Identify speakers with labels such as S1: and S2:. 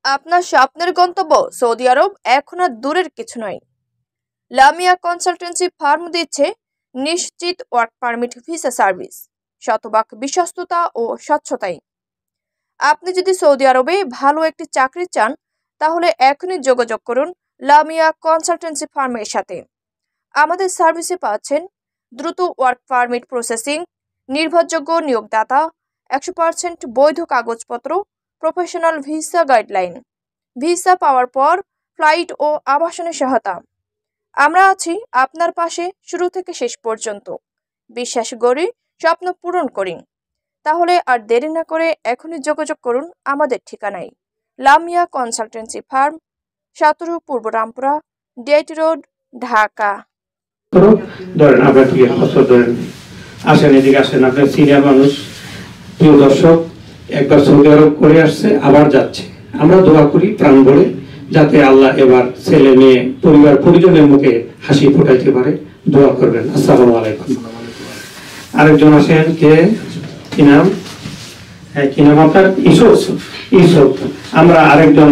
S1: আপনার স্বপ্নের গন্তব্য সৌদি আরব এখন আর দূরের কিছু নয়। লামিয়া কনসালটেন্সি ফার্ম দিচ্ছে নিশ্চিত ওয়ার্ক পারমিট ভিসা সার্ভিস, শতভাগ বিশ্বস্ততা ও স্বচ্ছতায়। আপনি যদি সৌদি আরবে ভালো একটি চাকরি চান, তাহলে এখনই যোগাযোগ করুন লামিয়া কনসালটেন্সি ফার্মের সাথে। আমাদের সার্ভিসে পাচ্ছেন দ্রুত ওয়ার্ক পারমিট প্রসেসিং, নির্ভরযোগ্য নিয়োগদাতা, 100% বৈধ কাগজপত্র, প্রফেশনাল ভিসা গাইডলাইন, ভিসা পাওয়ার পর ফ্লাইট ও আবাসনের সহায়তা। আমরা আছি আপনার পাশে শুরু থেকে শেষ পর্যন্ত। বিশ্বাস করি, স্বপ্ন পূরণ করি। তাহলে আর দেরি না করে এখনই যোগাযোগ করুন আমাদের ঠিকানায়। লামিয়া কনসালটেন্সি ফার্ম, 17 পূর্ব রামপুরা, ডিআইটি রোড, ঢাকা।
S2: ধরেন আপনার কি ধরেন আসেন, এদিকে আসেন, আপনার সিনিয়র মানুষ। প্রিয় দর্শক, একবার সৌদি আরব করে আসছে, আবার যাচ্ছে। আমরা দোয়া করি প্রাণ ভরে, যাতে আল্লাহ এবার ছেলে মেয়ে পরিবার পরিজনের মুখে হাসি ফোটাইতে পারে। দোয়া করবেন। আসসালামু আলাইকুম। আরেকজন আসেন, কে কি নাম? হ্যাঁ, কি নাম আপনার? ইসুফ। আমরা আরেকজন